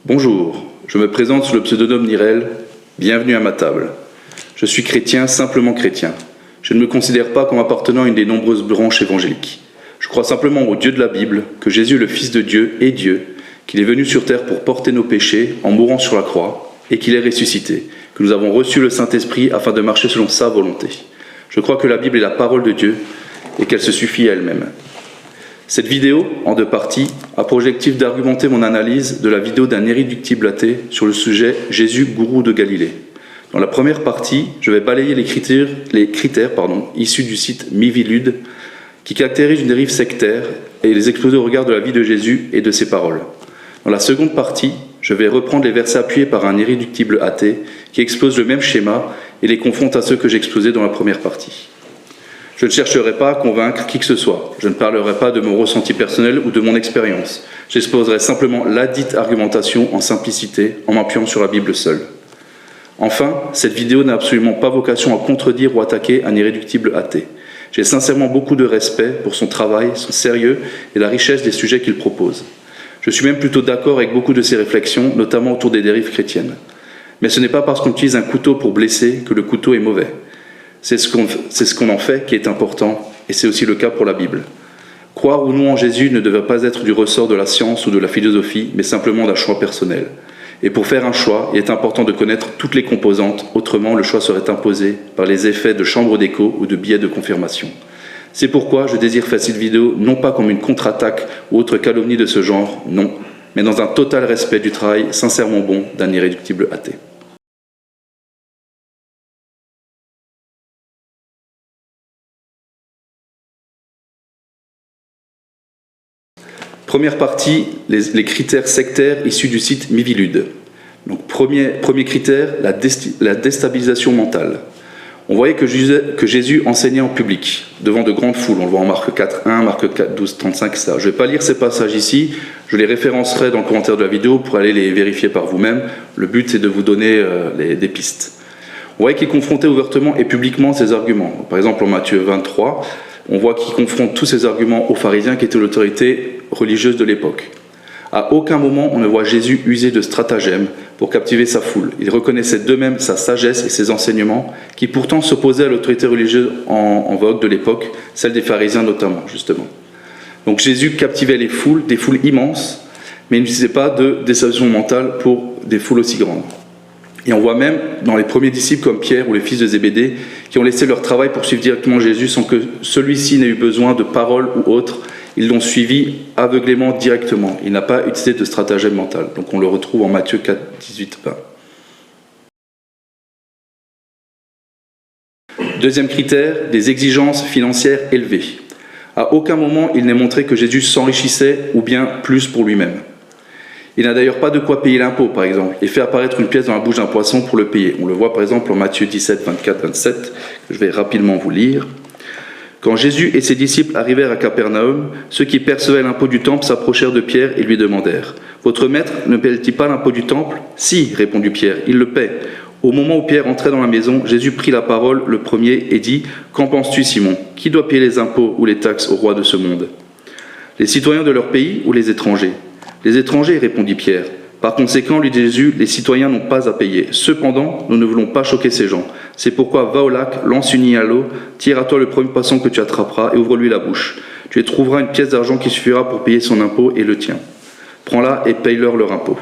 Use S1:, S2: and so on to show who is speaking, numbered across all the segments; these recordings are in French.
S1: Bonjour, je me présente sous le pseudonyme Nirel, bienvenue à ma table. Je suis chrétien, simplement chrétien. Je ne me considère pas comme appartenant à une des nombreuses branches évangéliques. Je crois simplement au Dieu de la Bible, que Jésus, le Fils de Dieu, est Dieu, qu'il est venu sur terre pour porter nos péchés en mourant sur la croix, et qu'il est ressuscité, que nous avons reçu le Saint-Esprit afin de marcher selon sa volonté. Je crois que la Bible est la parole de Dieu et qu'elle se suffit à elle-même. Cette vidéo, en 2 parties, a pour objectif d'argumenter mon analyse de la vidéo d'un irréductible athée sur le sujet « Jésus, gourou de Galilée ». Dans la première partie, je vais balayer les critères issus du site Mivilude qui caractérisent une dérive sectaire et les exposer au regard de la vie de Jésus et de ses paroles. Dans la seconde partie, je vais reprendre les versets appuyés par un irréductible athée qui expose le même schéma et les confronte à ceux que j'exposais dans la première partie. Je ne chercherai pas à convaincre qui que ce soit. Je ne parlerai pas de mon ressenti personnel ou de mon expérience. J'exposerai simplement la dite argumentation en simplicité, en m'appuyant sur la Bible seule. Enfin, cette vidéo n'a absolument pas vocation à contredire ou attaquer un irréductible athée. J'ai sincèrement beaucoup de respect pour son travail, son sérieux et la richesse des sujets qu'il propose. Je suis même plutôt d'accord avec beaucoup de ses réflexions, notamment autour des dérives chrétiennes. Mais ce n'est pas parce qu'on utilise un couteau pour blesser que le couteau est mauvais. C'est ce qu'on en fait qui est important, et c'est aussi le cas pour la Bible. Croire ou non en Jésus ne devrait pas être du ressort de la science ou de la philosophie, mais simplement d'un choix personnel. Et pour faire un choix, il est important de connaître toutes les composantes, autrement le choix serait imposé par les effets de chambre d'écho ou de biais de confirmation. C'est pourquoi je désire faire cette vidéo non pas comme une contre-attaque ou autre calomnie de ce genre, non, mais dans un total respect du travail sincèrement bon d'un irréductible athée. Première partie, les critères sectaires issus du site Mivilude. Donc premier critère, la déstabilisation mentale. On voyait que Jésus enseignait en public, devant de grandes foules. On le voit en Marc 4.1, Marc 4, 12, 35, etc. Je ne vais pas lire ces passages ici, je les référencerai dans le commentaire de la vidéo pour aller les vérifier par vous-même. Le but, c'est de vous donner des pistes. On voyait qu'il confrontait ouvertement et publiquement ses arguments. Par exemple, en Matthieu 23, on voit qu'il confronte tous ces arguments aux pharisiens qui étaient l'autorité religieuse de l'époque. À aucun moment on ne voit Jésus user de stratagèmes pour captiver sa foule. Il reconnaissait d'eux-mêmes sa sagesse et ses enseignements qui pourtant s'opposaient à l'autorité religieuse en vogue de l'époque, celle des pharisiens notamment, justement. Donc Jésus captivait les foules, des foules immenses, mais il n'utilisait pas de déception mentale pour des foules aussi grandes. Et on voit même dans les premiers disciples comme Pierre ou les fils de Zébédée qui ont laissé leur travail pour suivre directement Jésus sans que celui-ci n'ait eu besoin de paroles ou autres. Ils l'ont suivi aveuglément directement. Il n'a pas utilisé de stratagème mental. Donc on le retrouve en Matthieu 4, 18, 20. Deuxième critère, des exigences financières élevées. À aucun moment il n'est montré que Jésus s'enrichissait ou bien plus pour lui-même. Il n'a d'ailleurs pas de quoi payer l'impôt, par exemple, et fait apparaître une pièce dans la bouche d'un poisson pour le payer. On le voit par exemple en Matthieu 17, 24, 27, que je vais rapidement vous lire. Quand Jésus et ses disciples arrivèrent à Capernaum, ceux qui percevaient l'impôt du temple s'approchèrent de Pierre et lui demandèrent « Votre maître ne paie-t-il pas l'impôt du temple ?»« Si, répondit Pierre, il le paie. » Au moment où Pierre entrait dans la maison, Jésus prit la parole le premier et dit « Qu'en penses-tu, Simon? Qui doit payer les impôts ou les taxes au roi de ce monde? Les citoyens de leur pays ou les étrangers? » Les étrangers, répondit Pierre. Par conséquent, lui dit Jésus, les citoyens n'ont pas à payer. Cependant, nous ne voulons pas choquer ces gens. C'est pourquoi va au lac, lance une ligne à l'eau, tire à toi le premier poisson que tu attraperas et ouvre-lui la bouche. Tu y trouveras une pièce d'argent qui suffira pour payer son impôt et le tien. Prends-la et paye-leur leur impôt.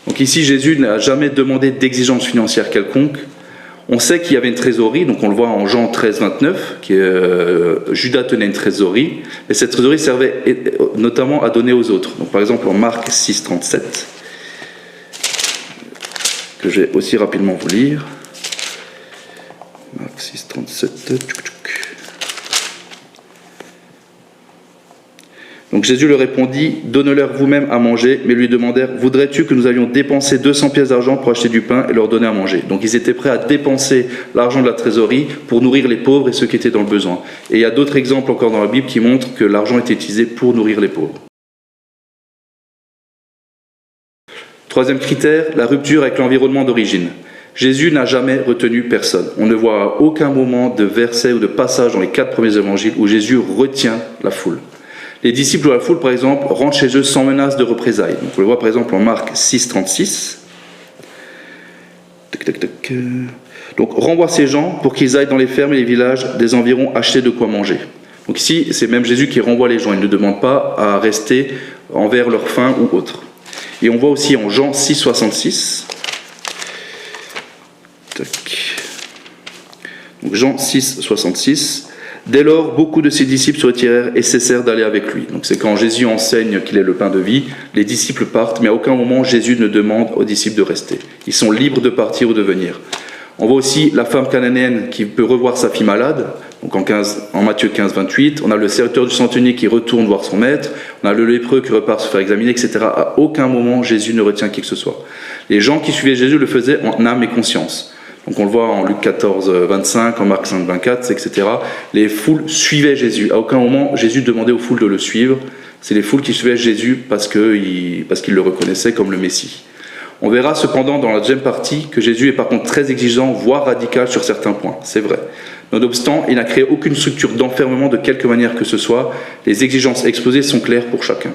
S1: Donc ici, Jésus n'a jamais demandé d'exigence financière quelconque. On sait qu'il y avait une trésorerie, donc on le voit en Jean 13, 29, Judas tenait une trésorerie, et cette trésorerie servait notamment à donner aux autres. Donc par exemple en Marc 6, 37, que je vais aussi rapidement vous lire. Marc 6, 37. Donc Jésus leur répondit, « Donne-leur vous-même à manger. » Mais lui demandèrent, « Voudrais-tu que nous allions dépenser 200 pièces d'argent pour acheter du pain et leur donner à manger ?» Donc ils étaient prêts à dépenser l'argent de la trésorerie pour nourrir les pauvres et ceux qui étaient dans le besoin. Et il y a d'autres exemples encore dans la Bible qui montrent que l'argent était utilisé pour nourrir les pauvres. Troisième critère, la rupture avec l'environnement d'origine. Jésus n'a jamais retenu personne. On ne voit à aucun moment de verset ou de passage dans les 4 premiers évangiles où Jésus retient la foule. Les disciples de la foule, par exemple, rentrent chez eux sans menace de représailles. Donc, on le voit par exemple en Marc 6, 36. Donc, renvoie ces gens pour qu'ils aillent dans les fermes et les villages des environs acheter de quoi manger. Donc ici, c'est même Jésus qui renvoie les gens. Il ne demande pas à rester envers leur faim ou autre. Et on voit aussi en Jean 6, 66. Donc Jean 6, 66. Dès lors, beaucoup de ses disciples se retirèrent et cessèrent d'aller avec lui. Donc c'est quand Jésus enseigne qu'il est le pain de vie, les disciples partent, mais à aucun moment Jésus ne demande aux disciples de rester. Ils sont libres de partir ou de venir. On voit aussi la femme cananéenne qui peut revoir sa fille malade. Donc en Matthieu 15, 28, on a le serviteur du centenier qui retourne voir son maître, on a le lépreux qui repart se faire examiner, etc. À aucun moment Jésus ne retient qui que ce soit. Les gens qui suivaient Jésus le faisaient en âme et conscience. Donc on le voit en Luc 14, 25, en Marc 5, 24, etc. Les foules suivaient Jésus. À aucun moment Jésus demandait aux foules de le suivre. C'est les foules qui suivaient Jésus parce qu'ils le reconnaissaient comme le Messie. On verra cependant dans la deuxième partie que Jésus est par contre très exigeant, voire radical sur certains points. C'est vrai. Nonobstant, il n'a créé aucune structure d'enfermement de quelque manière que ce soit. Les exigences exposées sont claires pour chacun.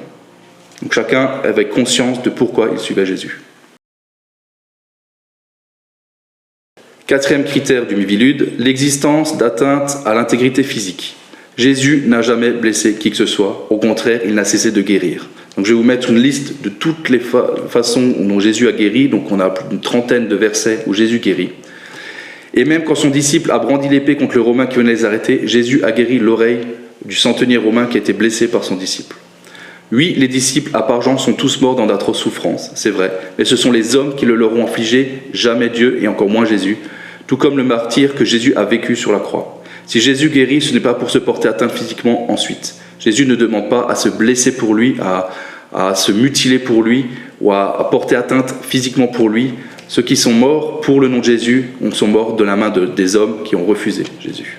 S1: Donc chacun avait conscience de pourquoi il suivait Jésus. Quatrième critère du Miviludes, l'existence d'atteinte à l'intégrité physique. Jésus n'a jamais blessé qui que ce soit. Au contraire, il n'a cessé de guérir. Donc je vais vous mettre une liste de toutes les façons dont Jésus a guéri. Donc on a plus d'une trentaine de versets où Jésus guérit. Et même quand son disciple a brandi l'épée contre le Romain qui venait les arrêter, Jésus a guéri l'oreille du centenier romain qui a été blessé par son disciple. Oui, les disciples, à part Jean, sont tous morts dans d'atroces souffrances, c'est vrai, mais ce sont les hommes qui le leur ont infligé, jamais Dieu et encore moins Jésus, tout comme le martyre que Jésus a vécu sur la croix. Si Jésus guérit, ce n'est pas pour se porter atteinte physiquement ensuite. Jésus ne demande pas à se blesser pour lui, à se mutiler pour lui, ou à porter atteinte physiquement pour lui. Ceux qui sont morts pour le nom de Jésus sont morts de la main des hommes qui ont refusé Jésus.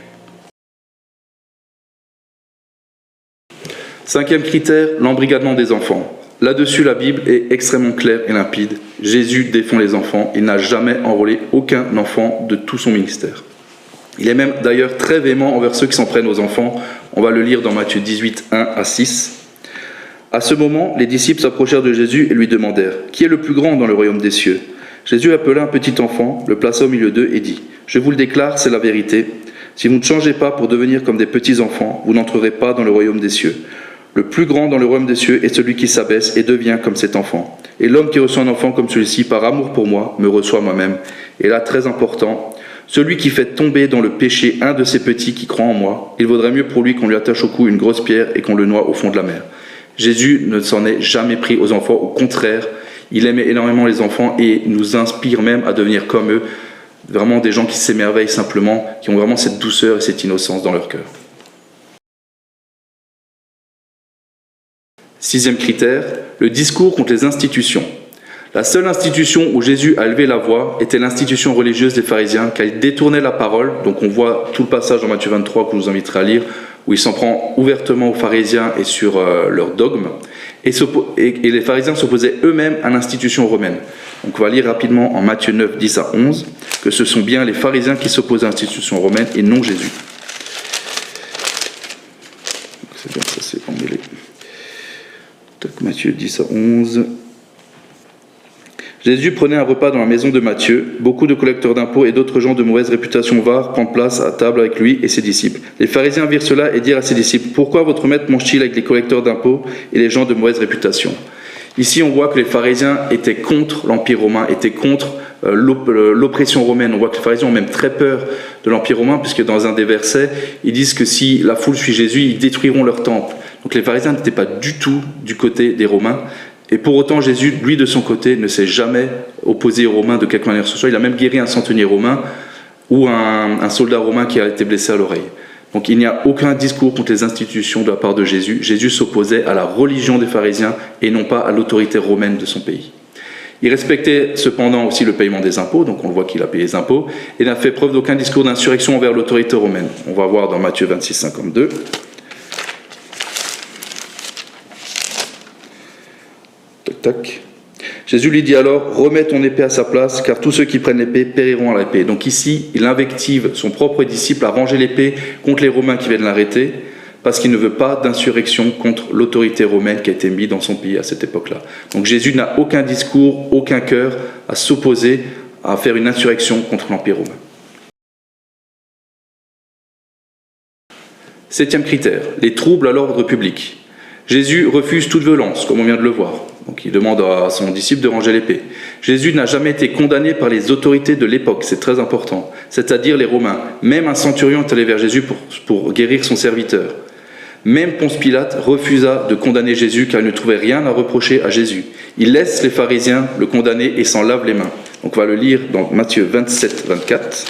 S1: Cinquième critère, l'embrigadement des enfants. Là-dessus, la Bible est extrêmement claire et limpide. Jésus défend les enfants. Il n'a jamais enrôlé aucun enfant de tout son ministère. Il est même d'ailleurs très véhément envers ceux qui s'en prennent aux enfants. On va le lire dans Matthieu 18, 1 à 6. À ce moment, les disciples s'approchèrent de Jésus et lui demandèrent « Qui est le plus grand dans le royaume des cieux ?» Jésus appela un petit enfant, le plaça au milieu d'eux et dit « Je vous le déclare, c'est la vérité. Si vous ne changez pas pour devenir comme des petits enfants, vous n'entrerez pas dans le royaume des cieux. Le plus grand dans le royaume des cieux est celui qui s'abaisse et devient comme cet enfant. Et l'homme qui reçoit un enfant comme celui-ci, par amour pour moi, me reçoit moi-même. Et là, très important, celui qui fait tomber dans le péché un de ces petits qui croient en moi, il vaudrait mieux pour lui qu'on lui attache au cou une grosse pierre et qu'on le noie au fond de la mer. » Jésus ne s'en est jamais pris aux enfants, au contraire, il aimait énormément les enfants et nous inspire même à devenir comme eux, vraiment des gens qui s'émerveillent simplement, qui ont vraiment cette douceur et cette innocence dans leur cœur. Sixième critère, le discours contre les institutions. La seule institution où Jésus a élevé la voix était l'institution religieuse des pharisiens, car ils détournaient la parole. Donc on voit tout le passage dans Matthieu 23 que je vous inviterai à lire, où il s'en prend ouvertement aux pharisiens et sur leur dogme. Et les pharisiens s'opposaient eux-mêmes à l'institution romaine. Donc on va lire rapidement en Matthieu 9, 10 à 11, que ce sont bien les pharisiens qui s'opposent à l'institution romaine et non Jésus. C'est bien, ça c'est emmêlé. Matthieu 10 à 11. Jésus prenait un repas dans la maison de Matthieu. Beaucoup de collecteurs d'impôts et d'autres gens de mauvaise réputation vinrent prendre place à table avec lui et ses disciples. Les pharisiens virent cela et dirent à ses disciples « Pourquoi votre maître mange-t-il avec les collecteurs d'impôts et les gens de mauvaise réputation ?» Ici, on voit que les pharisiens étaient contre l'Empire romain, étaient contre l'oppression romaine. On voit que les pharisiens ont même très peur de l'Empire romain, puisque dans un des versets, ils disent que si la foule suit Jésus, ils détruiront leur temple. Donc les pharisiens n'étaient pas du tout du côté des Romains. Et pour autant, Jésus, lui, de son côté, ne s'est jamais opposé aux Romains de quelque manière que ce soit. Il a même guéri un centenier romain ou un soldat romain qui a été blessé à l'oreille. Donc il n'y a aucun discours contre les institutions de la part de Jésus. Jésus s'opposait à la religion des pharisiens et non pas à l'autorité romaine de son pays. Il respectait cependant aussi le paiement des impôts, donc on le voit qu'il a payé les impôts, et n'a fait preuve d'aucun discours d'insurrection envers l'autorité romaine. On va voir dans Matthieu 26, 52. Tac. Jésus lui dit alors « Remets ton épée à sa place, car tous ceux qui prennent l'épée périront à l'épée. » Donc ici, il invective son propre disciple à ranger l'épée contre les Romains qui viennent l'arrêter, parce qu'il ne veut pas d'insurrection contre l'autorité romaine qui a été mise dans son pays à cette époque-là. Donc Jésus n'a aucun discours, aucun cœur à s'opposer, à faire une insurrection contre l'Empire romain. 7e critère, les troubles à l'ordre public. Jésus refuse toute violence, comme on vient de le voir. Donc il demande à son disciple de ranger l'épée. Jésus n'a jamais été condamné par les autorités de l'époque, c'est très important, c'est-à-dire les Romains. Même un centurion est allé vers Jésus pour guérir son serviteur. Même Ponce Pilate refusa de condamner Jésus car il ne trouvait rien à reprocher à Jésus. Il laisse les pharisiens le condamner et s'en lave les mains. Donc on va le lire dans Matthieu 27, 24.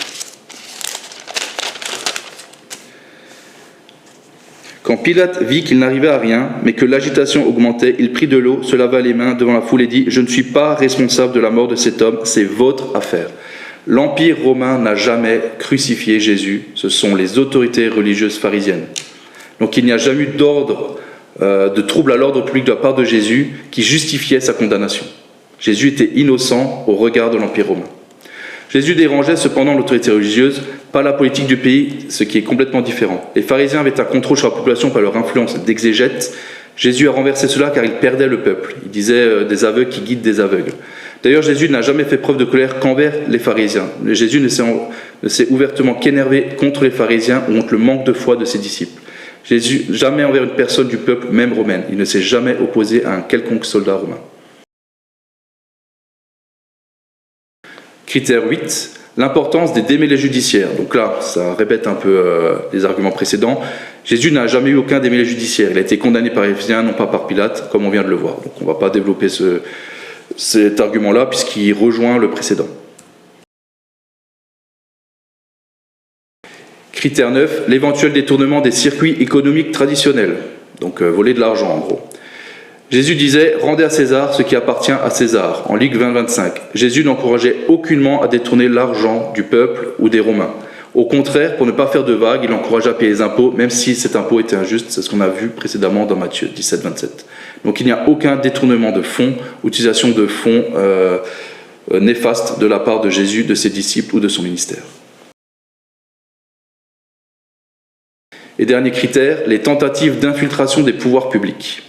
S1: Quand Pilate vit qu'il n'arrivait à rien, mais que l'agitation augmentait, il prit de l'eau, se lava les mains devant la foule et dit « Je ne suis pas responsable de la mort de cet homme, c'est votre affaire. » L'Empire romain n'a jamais crucifié Jésus, ce sont les autorités religieuses pharisiennes. Donc il n'y a jamais eu d'ordre, de trouble à l'ordre public de la part de Jésus qui justifiait sa condamnation. Jésus était innocent au regard de l'Empire romain. Jésus dérangeait cependant l'autorité religieuse, pas la politique du pays, ce qui est complètement différent. Les pharisiens avaient un contrôle sur la population par leur influence d'exégète. Jésus a renversé cela car il perdait le peuple. Il disait des aveugles qui guident des aveugles. D'ailleurs, Jésus n'a jamais fait preuve de colère qu'envers les pharisiens. Jésus ne s'est ouvertement qu'énervé contre les pharisiens ou contre le manque de foi de ses disciples. Jésus, jamais envers une personne du peuple, même romaine. Il ne s'est jamais opposé à un quelconque soldat romain. Critère 8, l'importance des démêlés judiciaires. Donc là, ça répète un peu les arguments précédents. Jésus n'a jamais eu aucun démêlé judiciaire. Il a été condamné par les pharisiens, non pas par Pilate, comme on vient de le voir. Donc on ne va pas développer cet argument-là, puisqu'il rejoint le précédent. Critère 9, l'éventuel détournement des circuits économiques traditionnels. Donc voler de l'argent, en gros. Jésus disait « Rendez à César ce qui appartient à César » en Luc 20, 25. Jésus n'encourageait aucunement à détourner l'argent du peuple ou des Romains. Au contraire, pour ne pas faire de vagues, il encourageait à payer les impôts, même si cet impôt était injuste. C'est ce qu'on a vu précédemment dans Matthieu 17, 27. Donc il n'y a aucun détournement de fonds, utilisation de fonds néfastes de la part de Jésus, de ses disciples ou de son ministère. Et dernier critère, les tentatives d'infiltration des pouvoirs publics.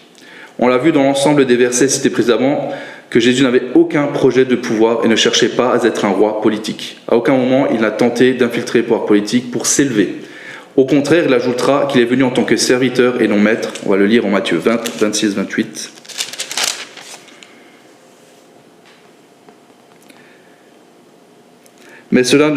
S1: On l'a vu dans l'ensemble des versets cités précédemment que Jésus n'avait aucun projet de pouvoir et ne cherchait pas à être un roi politique. À aucun moment il n'a tenté d'infiltrer le pouvoir politique pour s'élever. Au contraire, il ajoutera qu'il est venu en tant que serviteur et non maître. On va le lire en Matthieu 20, 26, 28. Mais cela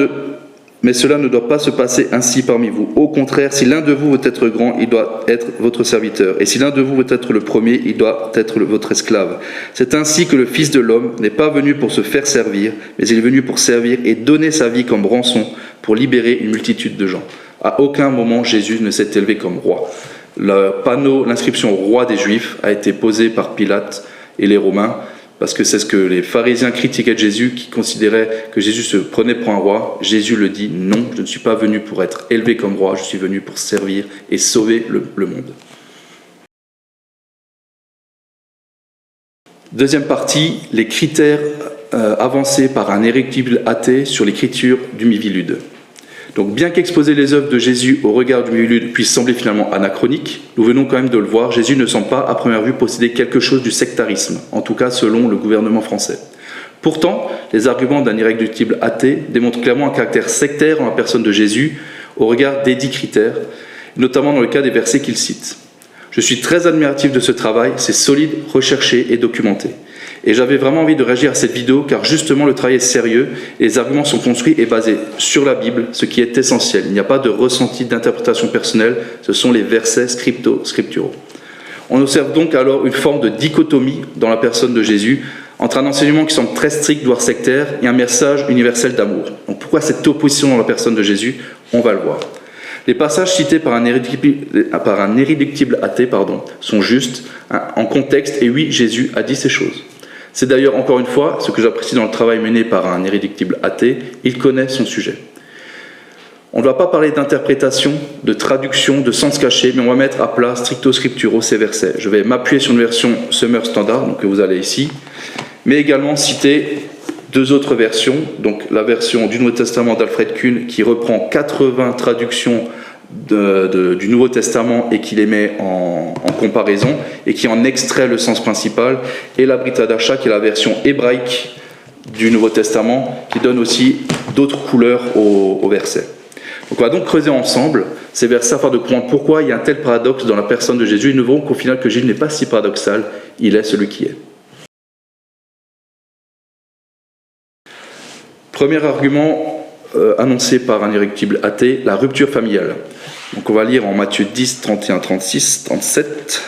S1: ne doit pas se passer ainsi parmi vous. Au contraire, si l'un de vous veut être grand, il doit être votre serviteur. Et si l'un de vous veut être le premier, il doit être votre esclave. C'est ainsi que le Fils de l'homme n'est pas venu pour se faire servir, mais il est venu pour servir et donner sa vie comme rançon pour libérer une multitude de gens. À aucun moment, Jésus ne s'est élevé comme roi. Le panneau, l'inscription roi des Juifs a été posée par Pilate et les Romains, parce que c'est ce que les pharisiens critiquaient de Jésus, qui considéraient que Jésus se prenait pour un roi. Jésus le dit, non, je ne suis pas venu pour être élevé comme roi, je suis venu pour servir et sauver le monde. Deuxième partie, les critères avancés par un irréductible athée sur l'écriture du Mivilude. Donc bien qu'exposer les œuvres de Jésus au regard du Mivilude puisse sembler finalement anachronique, nous venons quand même de le voir, Jésus ne semble pas à première vue posséder quelque chose du sectarisme, en tout cas selon le gouvernement français. Pourtant, les arguments d'un irréductible athée démontrent clairement un caractère sectaire en la personne de Jésus au regard des 10 critères, notamment dans le cas des versets qu'il cite. Je suis très admiratif de ce travail, c'est solide, recherché et documenté. Et j'avais vraiment envie de réagir à cette vidéo car justement le travail est sérieux et les arguments sont construits et basés sur la Bible, ce qui est essentiel. Il n'y a pas de ressenti d'interprétation personnelle, ce sont les versets scripturaux. On observe donc alors une forme de dichotomie dans la personne de Jésus entre un enseignement qui semble très strict, voire sectaire, et un message universel d'amour. Donc pourquoi cette opposition dans la personne de Jésus? On va le voir. Les passages cités par un irréductible athée sont justes en contexte et oui, Jésus a dit ces choses. C'est d'ailleurs, encore une fois, ce que j'apprécie dans le travail mené par un irréductible athée, il connaît son sujet. On ne va pas parler d'interprétation, de traduction, de sens caché, mais on va mettre à plat stricto scripturo ces versets. Je vais m'appuyer sur une version Summer Standard, donc que vous avez ici, mais également citer 2 autres versions, donc la version du Nouveau Testament d'Alfred Kuhn qui reprend 80 traductions du Nouveau Testament et qui les met en comparaison et qui en extrait le sens principal, et la Brit Hadasha, qui est la version hébraïque du Nouveau Testament, qui donne aussi d'autres couleurs au verset. Donc on va donc creuser ensemble ces versets afin de comprendre pourquoi il y a un tel paradoxe dans la personne de Jésus, et nous verrons qu'au final que Jésus n'est pas si paradoxal, il est celui qui est. Premier argument annoncé par un irréductible athée, la rupture familiale. Donc on va lire en Matthieu 10, 31, 36, 37.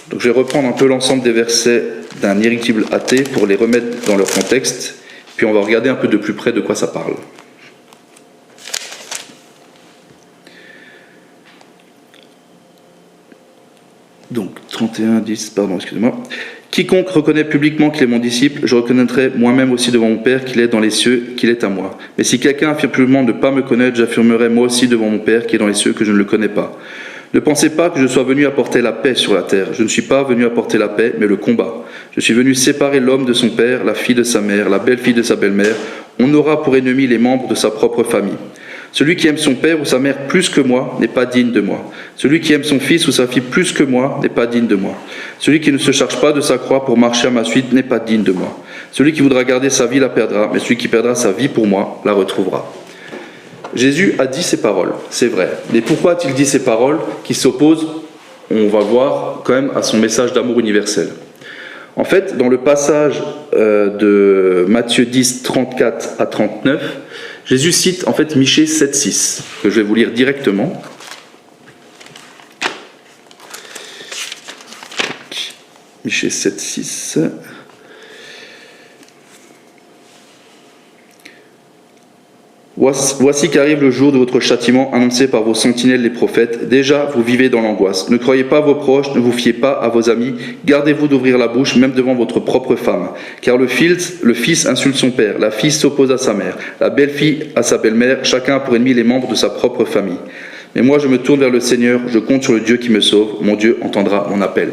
S1: Donc je vais reprendre un peu l'ensemble des versets d'un irréductible athée pour les remettre dans leur contexte, puis on va regarder un peu de plus près de quoi ça parle. Donc 31, 10, pardon, excusez-moi. Quiconque reconnaît publiquement qu'il est mon disciple, je reconnaîtrai moi-même aussi devant mon Père qu'il est dans les cieux, qu'il est à moi. Mais si quelqu'un affirme publiquement ne pas me connaître, j'affirmerai moi aussi devant mon Père qui est dans les cieux que je ne le connais pas. Ne pensez pas que je sois venu apporter la paix sur la terre. Je ne suis pas venu apporter la paix, mais le combat. Je suis venu séparer l'homme de son père, la fille de sa mère, la belle-fille de sa belle-mère. On aura pour ennemis les membres de sa propre famille. Celui qui aime son père ou sa mère plus que moi n'est pas digne de moi. Celui qui aime son fils ou sa fille plus que moi n'est pas digne de moi. Celui qui ne se charge pas de sa croix pour marcher à ma suite n'est pas digne de moi. Celui qui voudra garder sa vie la perdra, mais celui qui perdra sa vie pour moi la retrouvera. Jésus a dit ces paroles, c'est vrai. Mais pourquoi a-t-il dit ces paroles qui s'opposent, on va voir quand même, à son message d'amour universel? En fait, dans le passage de Matthieu 10, 34 à 39, Jésus cite en fait Michée 7, 6, que je vais vous lire directement. Michée 7, 6. Voici qu'arrive le jour de votre châtiment annoncé par vos sentinelles les prophètes. Déjà, vous vivez dans l'angoisse. Ne croyez pas à vos proches, ne vous fiez pas à vos amis. Gardez-vous d'ouvrir la bouche, même devant votre propre femme. Car le fils insulte son père, la fille s'oppose à sa mère, la belle-fille à sa belle-mère, chacun a pour ennemi les membres de sa propre famille. Mais moi, je me tourne vers le Seigneur, je compte sur le Dieu qui me sauve. Mon Dieu entendra mon appel.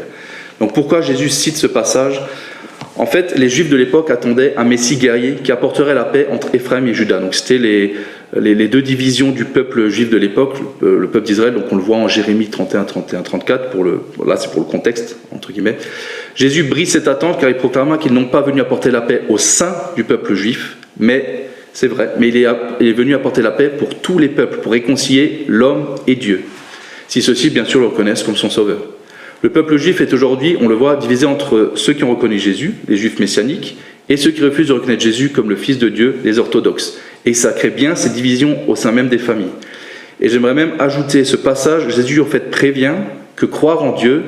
S1: Donc pourquoi Jésus cite ce passage ? En fait, les Juifs de l'époque attendaient un Messie guerrier qui apporterait la paix entre Éphraïm et Juda. Donc c'était les deux divisions du peuple juif de l'époque, le peuple d'Israël. Donc on le voit en Jérémie 31, 31, 34. Là, c'est pour le contexte, entre guillemets. Jésus brise cette attente car il proclama qu'ils n'ont pas venu apporter la paix au sein du peuple juif, mais c'est vrai, mais il est venu apporter la paix pour tous les peuples, pour réconcilier l'homme et Dieu, si ceux-ci, bien sûr, le reconnaissent comme son sauveur. Le peuple juif est aujourd'hui, on le voit, divisé entre ceux qui ont reconnu Jésus, les juifs messianiques, et ceux qui refusent de reconnaître Jésus comme le Fils de Dieu, les orthodoxes. Et ça crée bien ces divisions au sein même des familles. Et j'aimerais même ajouter ce passage, Jésus en fait prévient que croire en Dieu,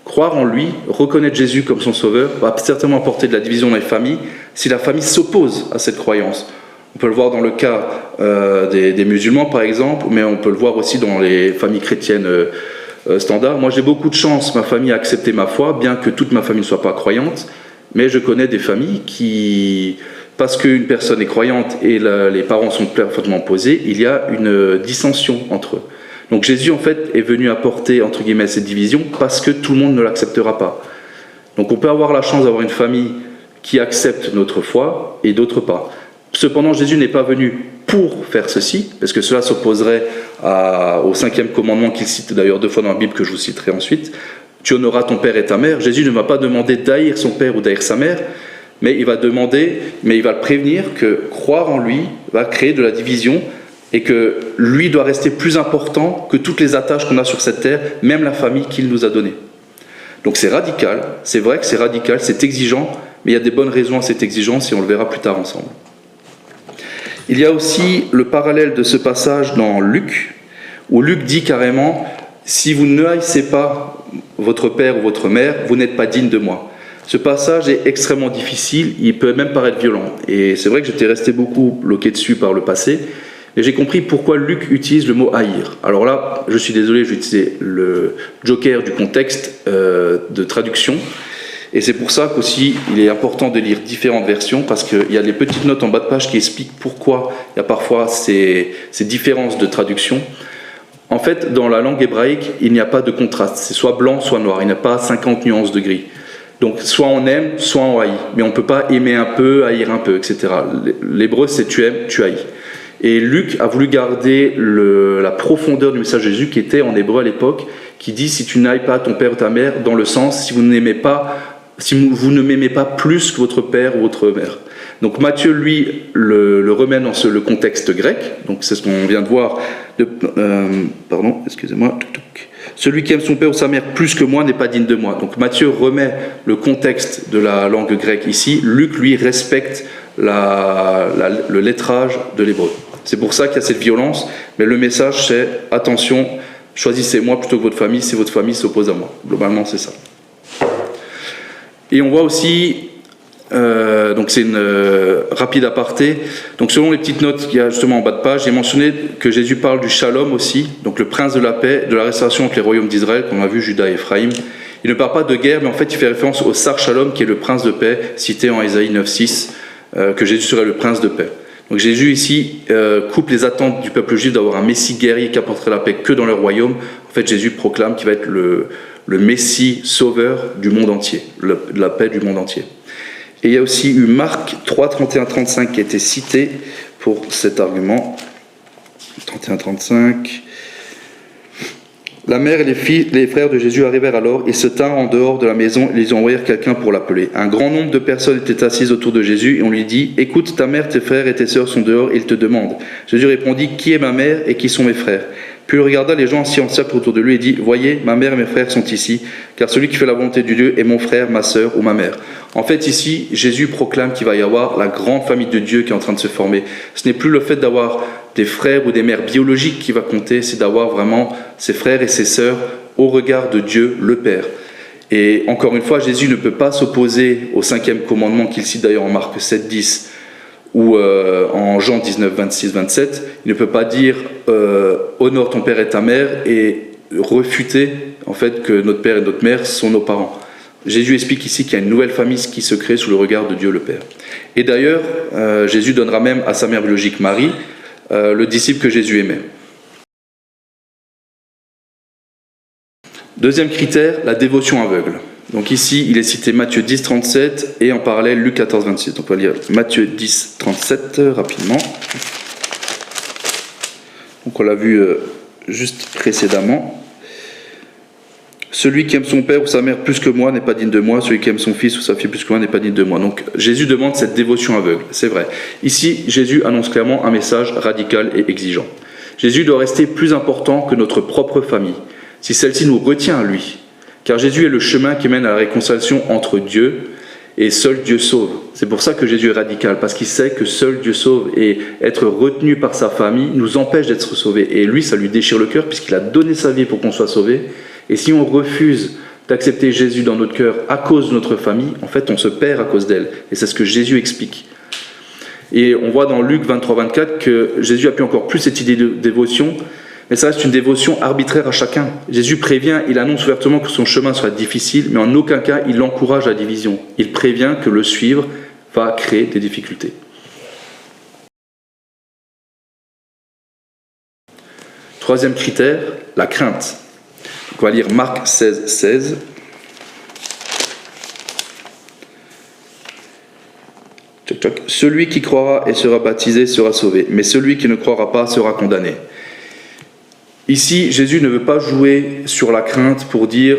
S1: croire en lui, reconnaître Jésus comme son sauveur, va certainement apporter de la division dans les familles si la famille s'oppose à cette croyance. On peut le voir dans le cas des musulmans par exemple, mais on peut le voir aussi dans les familles chrétiennes standard. Moi j'ai beaucoup de chance, ma famille a accepté ma foi, bien que toute ma famille ne soit pas croyante, mais je connais des familles qui, parce qu'une personne est croyante et les parents sont parfaitement opposés, il y a une dissension entre eux. Donc Jésus en fait est venu apporter entre guillemets cette division parce que tout le monde ne l'acceptera pas. Donc on peut avoir la chance d'avoir une famille qui accepte notre foi et d'autres pas. Cependant Jésus n'est pas venu pour faire ceci, parce que cela s'opposerait au 5e commandement qu'il cite d'ailleurs 2 fois dans la Bible, que je vous citerai ensuite. Tu honoreras ton père et ta mère. Jésus ne va pas demander d'haïr son père ou d'haïr sa mère, mais il va le prévenir que croire en lui va créer de la division et que lui doit rester plus important que toutes les attaches qu'on a sur cette terre, même la famille qu'il nous a donnée. Donc c'est radical, c'est vrai que c'est radical, c'est exigeant, mais il y a des bonnes raisons à cette exigence et on le verra plus tard ensemble. Il y a aussi le parallèle de ce passage dans Luc, où Luc dit carrément « Si vous ne haïssez pas votre père ou votre mère, vous n'êtes pas digne de moi ». Ce passage est extrêmement difficile, il peut même paraître violent. Et c'est vrai que j'étais resté beaucoup bloqué dessus par le passé, mais j'ai compris pourquoi Luc utilise le mot « haïr ». Alors là, je suis désolé, je vais utiliser le joker du contexte de traduction. Et c'est pour ça qu'aussi, il est important de lire différentes versions, parce qu'il y a des petites notes en bas de page qui expliquent pourquoi il y a parfois ces différences de traduction. En fait, dans la langue hébraïque, il n'y a pas de contraste. C'est soit blanc, soit noir. Il n'y a pas 50 nuances de gris. Donc, soit on aime, soit on haït. Mais on ne peut pas aimer un peu, haïr un peu, etc. L'hébreu, c'est tu aimes, tu haïs. Et Luc a voulu garder la profondeur du message de Jésus qui était en hébreu à l'époque, qui dit « Si tu n'aimes pas ton père ou ta mère », dans le sens « Si vous vous ne m'aimez pas plus que votre père ou votre mère ». Donc Matthieu, lui, le remet dans le contexte grec, donc c'est ce qu'on vient de voir. Celui qui aime son père ou sa mère plus que moi n'est pas digne de moi. Donc Matthieu remet le contexte de la langue grecque ici. Luc, lui, respecte le lettrage de l'hébreu. C'est pour ça qu'il y a cette violence, mais le message c'est « Attention, choisissez-moi plutôt que votre famille si votre famille s'oppose à moi ». Globalement, c'est ça. Et on voit aussi... donc c'est une rapide aparté. Donc selon les petites notes qu'il y a justement en bas de page, j'ai mentionné que Jésus parle du shalom aussi, donc le prince de la paix, de la restauration entre les royaumes d'Israël, comme on a vu Juda et Ephraïm. Il ne parle pas de guerre, mais en fait il fait référence au Sar Shalom, qui est le prince de paix, cité en Ésaïe 9,6, que Jésus serait le prince de paix. Donc Jésus ici coupe les attentes du peuple juif d'avoir un messie guerrier qui apporterait la paix que dans leur royaume. En fait Jésus proclame qu'il va être le messie sauveur du monde entier, de la paix du monde entier. Et il y a aussi eu Marc 3, 31-35 qui a été cité pour cet argument. 31-35. La mère et les frères de Jésus arrivèrent alors et se tinrent en dehors de la maison et ils envoyèrent quelqu'un pour l'appeler. Un grand nombre de personnes étaient assises autour de Jésus et on lui dit « Écoute, ta mère, tes frères et tes sœurs sont dehors et ils te demandent. » Jésus répondit « Qui est ma mère et qui sont mes frères ?» Puis il regarda les gens assis en cercle autour de lui et dit « Voyez, ma mère et mes frères sont ici, car celui qui fait la volonté de Dieu est mon frère, ma sœur ou ma mère. » En fait, ici, Jésus proclame qu'il va y avoir la grande famille de Dieu qui est en train de se former. Ce n'est plus le fait d'avoir des frères ou des mères biologiques qui va compter, c'est d'avoir vraiment ses frères et ses sœurs au regard de Dieu, le Père. Et encore une fois, Jésus ne peut pas s'opposer au 5e commandement qu'il cite d'ailleurs en Marc 7, 10 ou en Jean 19, 26, 27. Il ne peut pas dire honore ton père et ta mère et refuter en fait que notre père et notre mère sont nos parents. Jésus explique ici qu'il y a une nouvelle famille qui se crée sous le regard de Dieu le Père. Et d'ailleurs, Jésus donnera même à sa mère biologique Marie le disciple que Jésus aimait. Deuxième critère, la dévotion aveugle. Donc ici, il est cité Matthieu 10, 37 et en parallèle Luc 14, 26. Donc on va lire Matthieu 10, 37 rapidement. Donc on l'a vu juste précédemment. Celui qui aime son père ou sa mère plus que moi n'est pas digne de moi. Celui qui aime son fils ou sa fille plus que moi n'est pas digne de moi. Donc Jésus demande cette dévotion aveugle, c'est vrai. Ici, Jésus annonce clairement un message radical et exigeant. Jésus doit rester plus important que notre propre famille, si celle-ci nous retient à lui. Car Jésus est le chemin qui mène à la réconciliation entre Dieu et seul Dieu sauve. C'est pour ça que Jésus est radical, parce qu'il sait que seul Dieu sauve et être retenu par sa famille nous empêche d'être sauvés. Et lui, ça lui déchire le cœur puisqu'il a donné sa vie pour qu'on soit sauvé. Et si on refuse d'accepter Jésus dans notre cœur à cause de notre famille, en fait, on se perd à cause d'elle. Et c'est ce que Jésus explique. Et on voit dans Luc 23, 24 que Jésus appuie encore plus cette idée de dévotion, mais ça reste une dévotion arbitraire à chacun. Jésus prévient, il annonce ouvertement que son chemin sera difficile, mais en aucun cas il encourage la division. Il prévient que le suivre va créer des difficultés. Troisième critère, la crainte. On va lire Marc 16, 16. Celui qui croira et sera baptisé sera sauvé, mais celui qui ne croira pas sera condamné. Ici, Jésus ne veut pas jouer sur la crainte pour dire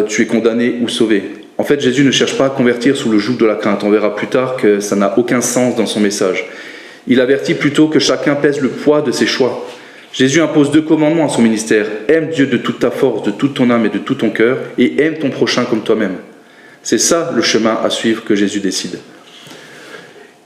S1: tu es condamné ou sauvé. En fait, Jésus ne cherche pas à convertir sous le joug de la crainte. On verra plus tard que ça n'a aucun sens dans son message. Il avertit plutôt que chacun pèse le poids de ses choix. Jésus impose 2 commandements à son ministère. Aime Dieu de toute ta force, de toute ton âme et de tout ton cœur, et aime ton prochain comme toi-même. C'est ça le chemin à suivre que Jésus décide.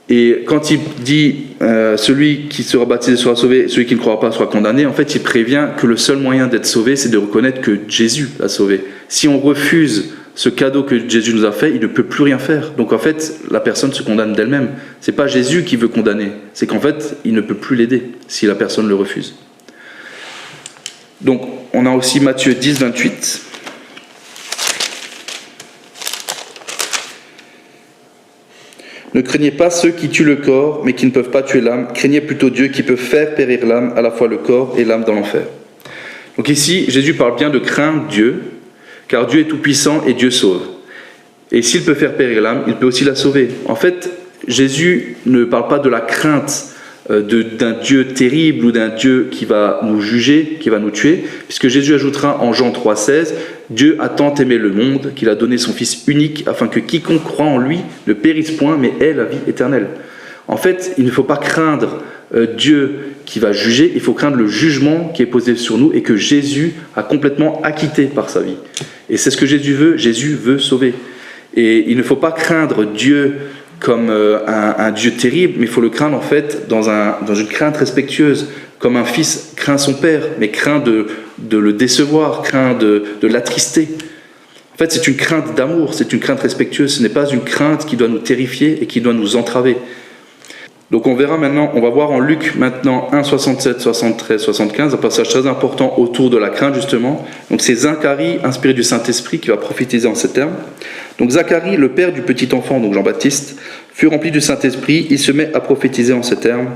S1: Et quand il dit celui qui sera baptisé sera sauvé, celui qui ne croira pas sera condamné, en fait il prévient que le seul moyen d'être sauvé, c'est de reconnaître que Jésus l'a sauvé. Si on refuse ce cadeau que Jésus nous a fait, il ne peut plus rien faire. Donc en fait, la personne se condamne d'elle-même. C'est pas Jésus qui veut condamner, c'est qu'en fait, il ne peut plus l'aider si la personne le refuse. Donc on a aussi Matthieu 10, 28. Ne craignez pas ceux qui tuent le corps, mais qui ne peuvent pas tuer l'âme. Craignez plutôt Dieu qui peut faire périr l'âme, à la fois le corps et l'âme dans l'enfer. Donc ici, Jésus parle bien de craindre Dieu, car Dieu est tout-puissant et Dieu sauve. Et s'il peut faire périr l'âme, il peut aussi la sauver. En fait, Jésus ne parle pas de la crainte d'un Dieu terrible ou d'un Dieu qui va nous juger, qui va nous tuer, puisque Jésus ajoutera en Jean 3,16 « Dieu a tant aimé le monde qu'il a donné son Fils unique afin que quiconque croit en lui ne périsse point mais ait la vie éternelle. » En fait, il ne faut pas craindre Dieu qui va juger, il faut craindre le jugement qui est posé sur nous et que Jésus a complètement acquitté par sa vie. Et c'est ce que Jésus veut sauver. Et il ne faut pas craindre Dieu comme un Dieu terrible, mais il faut le craindre en fait dans une crainte respectueuse, comme un fils craint son père, mais craint de le décevoir, craint de l'attrister. En fait, c'est une crainte d'amour, c'est une crainte respectueuse, ce n'est pas une crainte qui doit nous terrifier et qui doit nous entraver. Donc on verra maintenant, on va voir en Luc maintenant 1, 67, 73, 75, un passage très important autour de la crainte justement. Donc c'est Zacharie, inspiré du Saint-Esprit, qui va prophétiser en ces termes. Donc Zacharie, le père du petit enfant, donc Jean-Baptiste, fut rempli du Saint-Esprit, il se met à prophétiser en ces termes.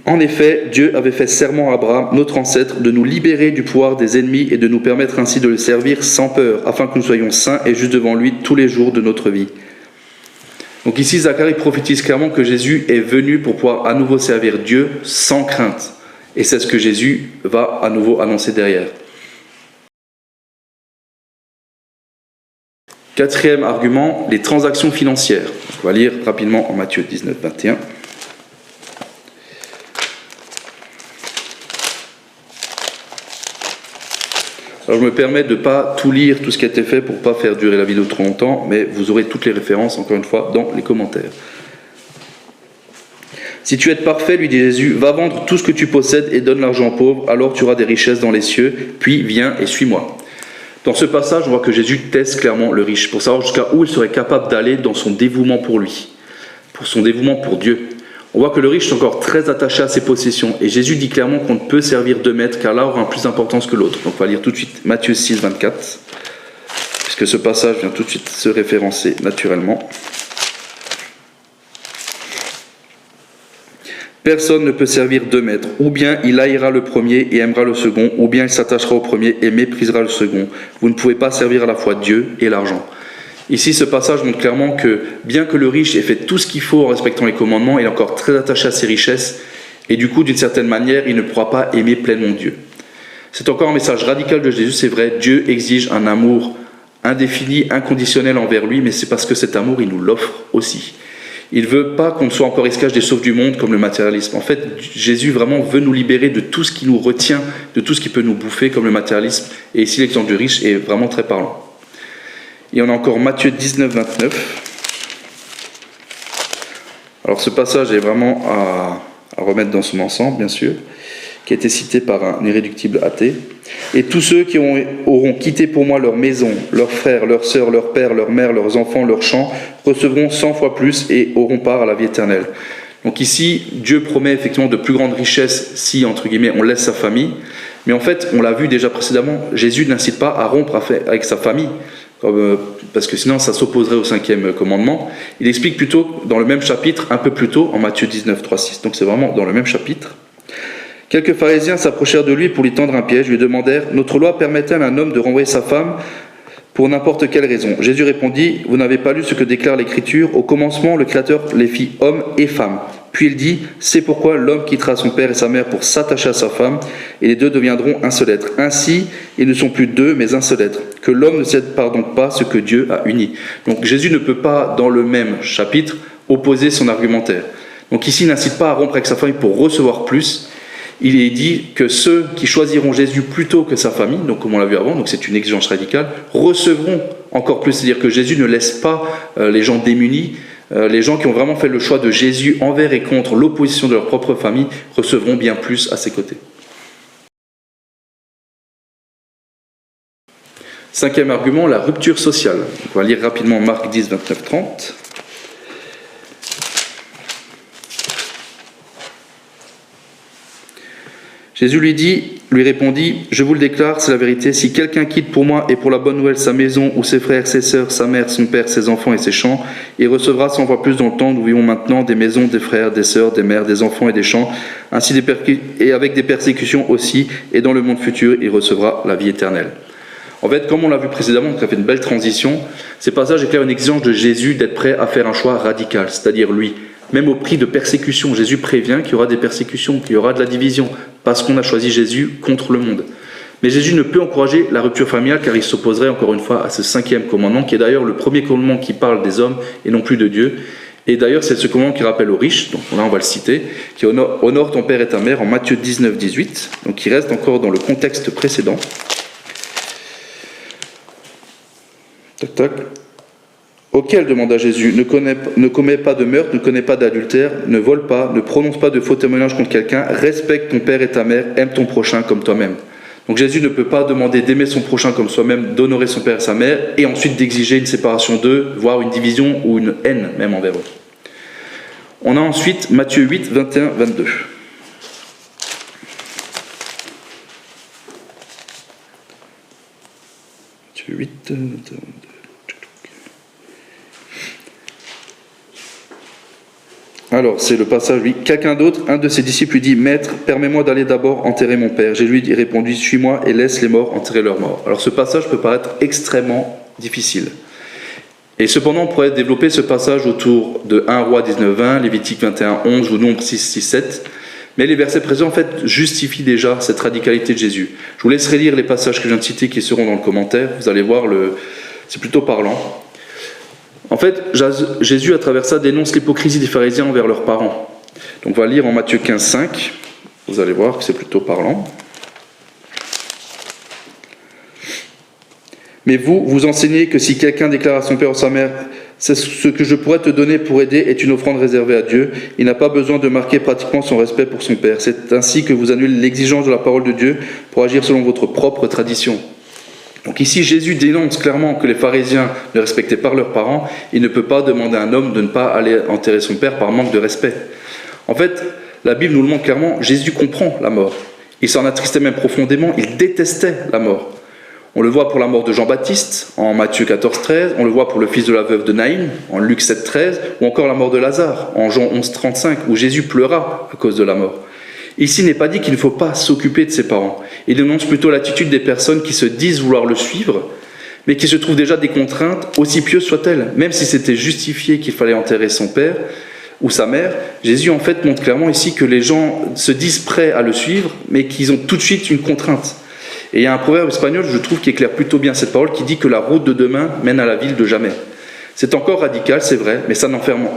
S1: En effet, Dieu avait fait serment à Abraham, notre ancêtre, de nous libérer du pouvoir des ennemis et de nous permettre ainsi de le servir sans peur, afin que nous soyons saints et justes devant lui tous les jours de notre vie. Donc ici, Zacharie prophétise clairement que Jésus est venu pour pouvoir à nouveau servir Dieu sans crainte. Et c'est ce que Jésus va à nouveau annoncer derrière. Quatrième argument, les transactions financières. On va lire rapidement en Matthieu 19, 21. Alors je me permets de ne pas tout lire, tout ce qui a été fait pour ne pas faire durer la vidéo trop longtemps, mais vous aurez toutes les références, encore une fois, dans les commentaires. Si tu es parfait, lui dit Jésus, va vendre tout ce que tu possèdes et donne l'argent aux pauvres, alors tu auras des richesses dans les cieux, puis viens et suis-moi. Dans ce passage, on voit que Jésus teste clairement le riche, pour savoir jusqu'à où il serait capable d'aller dans son dévouement pour lui, pour son dévouement pour Dieu. On voit que le riche est encore très attaché à ses possessions. Et Jésus dit clairement qu'on ne peut servir deux maîtres, car l'un aura plus d'importance que l'autre. Donc on va lire tout de suite Matthieu 6, 24, puisque ce passage vient tout de suite se référencer naturellement. Personne ne peut servir deux maîtres. Ou bien il haïra le premier et aimera le second, ou bien il s'attachera au premier et méprisera le second. Vous ne pouvez pas servir à la fois Dieu et l'argent. Ici, ce passage montre clairement que, bien que le riche ait fait tout ce qu'il faut en respectant les commandements, il est encore très attaché à ses richesses, et du coup, d'une certaine manière, il ne pourra pas aimer pleinement Dieu. C'est encore un message radical de Jésus, c'est vrai, Dieu exige un amour indéfini, inconditionnel envers lui, mais c'est parce que cet amour, il nous l'offre aussi. Il ne veut pas qu'on soit encore esclave des sauves du monde comme le matérialisme. En fait, Jésus vraiment veut nous libérer de tout ce qui nous retient, de tout ce qui peut nous bouffer comme le matérialisme, et ici, l'exemple du riche est vraiment très parlant. Et on a encore Matthieu 19, 29. Alors ce passage est vraiment à remettre dans son ensemble, bien sûr, qui a été cité par un irréductible athée. Et tous ceux qui auront quitté pour moi leur maison, leurs frères, leurs sœurs, leurs pères, leurs mères, leurs enfants, leurs champs, recevront 100 fois plus et auront part à la vie éternelle. Donc ici, Dieu promet effectivement de plus grandes richesses si, entre guillemets, on laisse sa famille. Mais en fait, on l'a vu déjà précédemment, Jésus n'incite pas à rompre avec sa famille. Parce que sinon ça s'opposerait au 5e commandement. Il explique plutôt dans le même chapitre, un peu plus tôt, en Matthieu 19, 3, 6, donc c'est vraiment dans le même chapitre. Quelques pharisiens s'approchèrent de lui pour lui tendre un piège, lui demandèrent « Notre loi permet-elle à un homme de renvoyer sa femme pour n'importe quelle raison ?» Jésus répondit « Vous n'avez pas lu ce que déclare l'Écriture, au commencement le Créateur les fit hommes et femmes. Puis il dit, c'est pourquoi l'homme quittera son père et sa mère pour s'attacher à sa femme, et les deux deviendront un seul être. Ainsi, ils ne sont plus deux, mais un seul être. Que l'homme ne sépare donc pas ce que Dieu a uni. » Donc Jésus ne peut pas, dans le même chapitre, opposer son argumentaire. Donc ici, il n'incite pas à rompre avec sa famille pour recevoir plus. Il est dit que ceux qui choisiront Jésus plutôt que sa famille, donc comme on l'a vu avant, donc c'est une exigence radicale, recevront encore plus. C'est-à-dire que Jésus ne laisse pas les gens démunis. Les gens qui ont vraiment fait le choix de Jésus envers et contre l'opposition de leur propre famille recevront bien plus à ses côtés. 5e argument, la rupture sociale. On va lire rapidement Marc 10, 29, 30. Jésus lui répondit, « Je vous le déclare, c'est la vérité, si quelqu'un quitte pour moi et pour la bonne nouvelle sa maison ou ses frères, ses sœurs, sa mère, son père, ses enfants et ses champs, il recevra 100 fois plus dans le temps où nous vivons maintenant des maisons, des frères, des sœurs, des mères, des enfants et des champs, ainsi et avec des persécutions aussi, et dans le monde futur, il recevra la vie éternelle. » En fait, comme on l'a vu précédemment, on a fait une belle transition, ces passages éclairent une exigence de Jésus d'être prêt à faire un choix radical, c'est-à-dire lui, même au prix de persécutions. Jésus prévient qu'il y aura des persécutions, qu'il y aura de la division, parce qu'on a choisi Jésus contre le monde. Mais Jésus ne peut encourager la rupture familiale car il s'opposerait encore une fois à ce 5e commandement, qui est d'ailleurs le premier commandement qui parle des hommes et non plus de Dieu. Et d'ailleurs, c'est ce commandement qui rappelle aux riches, donc là on va le citer, qui honore ton père et ta mère en Matthieu 19, 18, donc qui reste encore dans le contexte précédent. Tac, tac. Auquel, demanda Jésus, ne commet pas de meurtre, ne connaît pas d'adultère, ne vole pas, ne prononce pas de faux témoignages contre quelqu'un, respecte ton père et ta mère, aime ton prochain comme toi-même. Donc Jésus ne peut pas demander d'aimer son prochain comme soi-même, d'honorer son père et sa mère, et ensuite d'exiger une séparation d'eux, voire une division ou une haine même envers eux. On a ensuite Matthieu 8, 21, 22. Matthieu 8, 21, 22. Alors, c'est le passage, oui. Quelqu'un d'autre, un de ses disciples lui dit, « Maître, permets-moi d'aller d'abord enterrer mon père. » Jésus lui répondit, « Suis-moi et laisse les morts enterrer leurs morts. » Alors, ce passage peut paraître extrêmement difficile. Et cependant, on pourrait développer ce passage autour de 1 Roi 19, 20, Lévitique 21, 11 ou Nombre 6, 6, 7. Mais les versets présents, en fait, justifient déjà cette radicalité de Jésus. Je vous laisserai lire les passages que je viens de citer qui seront dans le commentaire. Vous allez voir, c'est plutôt parlant. En fait, Jésus, à travers ça, dénonce l'hypocrisie des pharisiens envers leurs parents. Donc on va lire en Matthieu 15, 5. Vous allez voir que c'est plutôt parlant. Mais vous enseignez que si quelqu'un déclare à son père ou sa mère « C'est ce que je pourrais te donner pour aider est une offrande réservée à Dieu », il n'a pas besoin de marquer pratiquement son respect pour son père. C'est ainsi que vous annulez l'exigence de la parole de Dieu pour agir selon votre propre tradition. Donc ici, Jésus dénonce clairement que les pharisiens ne respectaient pas leurs parents. Il ne peut pas demander à un homme de ne pas aller enterrer son père par manque de respect. En fait, la Bible nous le montre clairement, Jésus comprend la mort. Il s'en attristait même profondément, il détestait la mort. On le voit pour la mort de Jean-Baptiste, en Matthieu 14, 13, on le voit pour le fils de la veuve de Naïm, en Luc 7, 13, ou encore la mort de Lazare, en Jean 11, 35, où Jésus pleura à cause de la mort. Ici, il n'est pas dit qu'il ne faut pas s'occuper de ses parents. Il dénonce plutôt l'attitude des personnes qui se disent vouloir le suivre, mais qui se trouvent déjà des contraintes, aussi pieuses soient-elles. Même si c'était justifié qu'il fallait enterrer son père ou sa mère, Jésus en fait montre clairement ici que les gens se disent prêts à le suivre, mais qu'ils ont tout de suite une contrainte. Et il y a un proverbe espagnol, je trouve, qui éclaire plutôt bien cette parole, qui dit que la route de demain mène à la ville de jamais. C'est encore radical, c'est vrai, mais ça n'enferme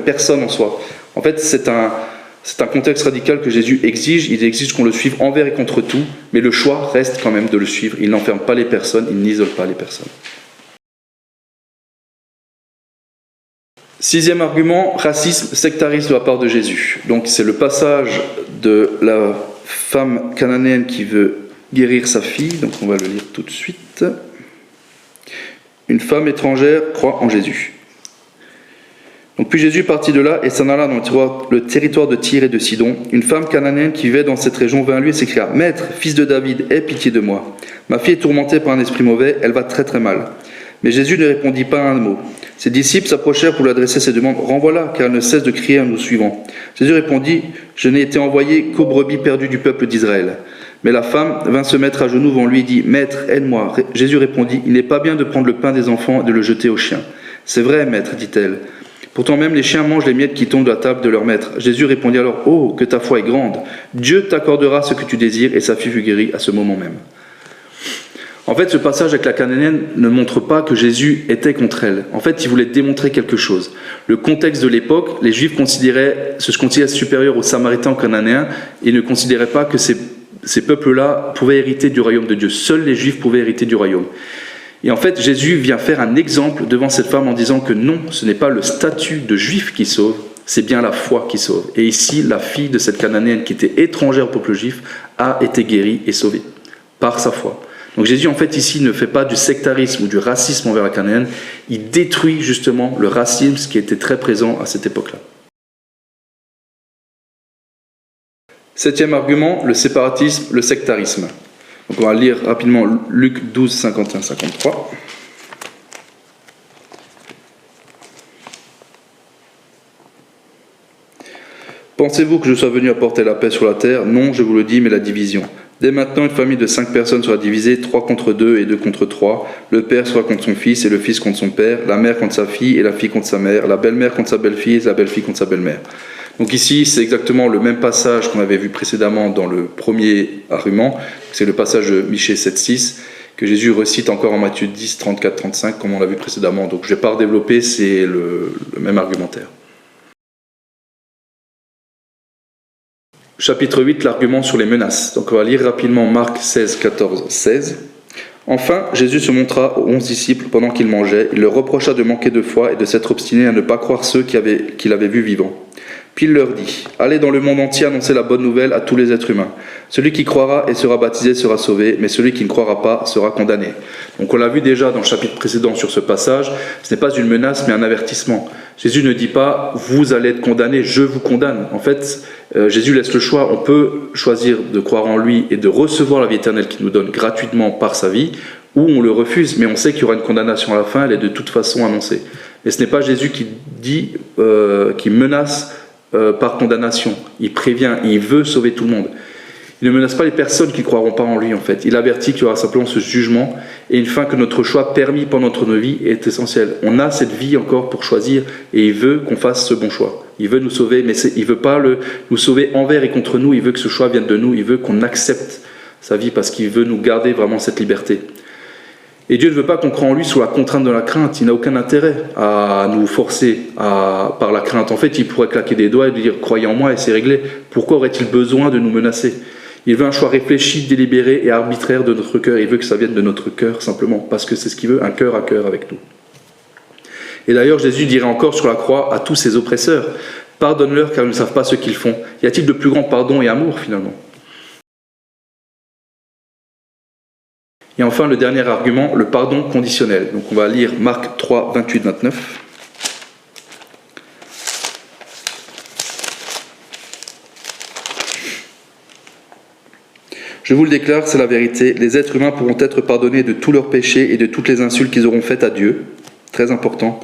S1: personne en soi. En fait, c'est un contexte radical que Jésus exige. Il exige qu'on le suive envers et contre tout, mais le choix reste quand même de le suivre. Il n'enferme pas les personnes, il n'isole pas les personnes. 6e argument, racisme, sectarisme de la part de Jésus. Donc c'est le passage de la femme cananéenne qui veut guérir sa fille. Donc on va le lire tout de suite. Une femme étrangère croit en Jésus. Donc puis Jésus partit de là et s'en alla dans le territoire de Tyr et de Sidon. Une femme cananéenne qui vivait dans cette région vint à lui et s'écria « Maître, fils de David, aie pitié de moi. Ma fille est tourmentée par un esprit mauvais, elle va très très mal. » Mais Jésus ne répondit pas un mot. Ses disciples s'approchèrent pour lui adresser ces demandes. « Renvoie-la, car elle ne cesse de crier à nous suivant. » Jésus répondit « Je n'ai été envoyé qu'aux brebis perdues du peuple d'Israël. » Mais la femme vint se mettre à genoux devant lui et dit « Maître, aide-moi. » Jésus répondit « Il n'est pas bien de prendre le pain des enfants et de le jeter aux chiens. »« C'est vrai, maître, dit-elle. Pourtant même les chiens mangent les miettes qui tombent de la table de leur maître. » Jésus répondit alors « Oh, que ta foi est grande. Dieu t'accordera ce que tu désires. » Et sa fille fut guérie à ce moment même. En fait, ce passage avec la cananéenne ne montre pas que Jésus était contre elle. En fait, il voulait démontrer quelque chose. Le contexte de l'époque, les Juifs se considéraient supérieurs aux Samaritains, aux Cananéens, et ne considéraient pas que ces peuples-là pouvaient hériter du royaume de Dieu. Seuls les Juifs pouvaient hériter du royaume. Et en fait, Jésus vient faire un exemple devant cette femme en disant que non, ce n'est pas le statut de Juif qui sauve, c'est bien la foi qui sauve. Et ici, la fille de cette Cananéenne qui était étrangère au peuple juif a été guérie et sauvée par sa foi. Donc Jésus, en fait, ici, ne fait pas du sectarisme ou du racisme envers la Cananéenne. Il détruit justement le racisme qui était très présent à cette époque-là. 7e argument, le séparatisme, le sectarisme. Donc on va lire rapidement Luc 12, 51, 53. Pensez-vous que je sois venu apporter la paix sur la terre ? Non, je vous le dis, mais la division. Dès maintenant, une famille de 5 personnes sera divisée, 3 contre 2 et 2 contre 3. Le père sera contre son fils et le fils contre son père, la mère contre sa fille et la fille contre sa mère, la belle-mère contre sa belle-fille et la belle-fille contre sa belle-mère. Donc ici, c'est exactement le même passage qu'on avait vu précédemment dans le premier argument. C'est le passage de Michée 7,6 que Jésus recite encore en Matthieu 10, 34, 35, comme on l'a vu précédemment. Donc je ne vais pas redévelopper, c'est le même argumentaire. Chapitre 8, l'argument sur les menaces. Donc on va lire rapidement Marc 16, 14, 16. Enfin, Jésus se montra aux 11 disciples pendant qu'ils mangeaient. Il leur reprocha de manquer de foi et de s'être obstinés à ne pas croire ceux qu'il avait vus vivants. Puis il leur dit, « Allez dans le monde entier annoncer la bonne nouvelle à tous les êtres humains. Celui qui croira et sera baptisé sera sauvé, mais celui qui ne croira pas sera condamné. » Donc on l'a vu déjà dans le chapitre précédent sur ce passage, ce n'est pas une menace mais un avertissement. Jésus ne dit pas, vous allez être condamné, je vous condamne. En fait, Jésus laisse le choix, on peut choisir de croire en lui et de recevoir la vie éternelle qu'il nous donne gratuitement par sa vie, ou on le refuse, mais on sait qu'il y aura une condamnation à la fin, elle est de toute façon annoncée. Et ce n'est pas Jésus qui dit, qui menace par condamnation. Il prévient, il veut sauver tout le monde. Il ne menace pas les personnes qui ne croiront pas en lui, en fait. Il avertit qu'il y aura simplement ce jugement et une fin que notre choix permis pendant notre vie est essentiel. On a cette vie encore pour choisir et il veut qu'on fasse ce bon choix. Il veut nous sauver, mais il ne veut pas nous sauver envers et contre nous. Il veut que ce choix vienne de nous. Il veut qu'on accepte sa vie parce qu'il veut nous garder vraiment cette liberté. Et Dieu ne veut pas qu'on croie en lui sous la contrainte de la crainte. Il n'a aucun intérêt à nous forcer par la crainte. En fait, il pourrait claquer des doigts et dire « croyez en moi » et c'est réglé. Pourquoi aurait-il besoin de nous menacer ? Il veut un choix réfléchi, délibéré et arbitraire de notre cœur. Il veut que ça vienne de notre cœur simplement, parce que c'est ce qu'il veut, un cœur à cœur avec nous. Et d'ailleurs, Jésus dirait encore sur la croix à tous ses oppresseurs « Pardonne-leur car ils ne savent pas ce qu'ils font. » Y a-t-il de plus grand pardon et amour finalement ? Et enfin, le dernier argument, le pardon conditionnel. Donc on va lire Marc 3, 28, 29. Je vous le déclare, c'est la vérité, les êtres humains pourront être pardonnés de tous leurs péchés et de toutes les insultes qu'ils auront faites à Dieu. Très important.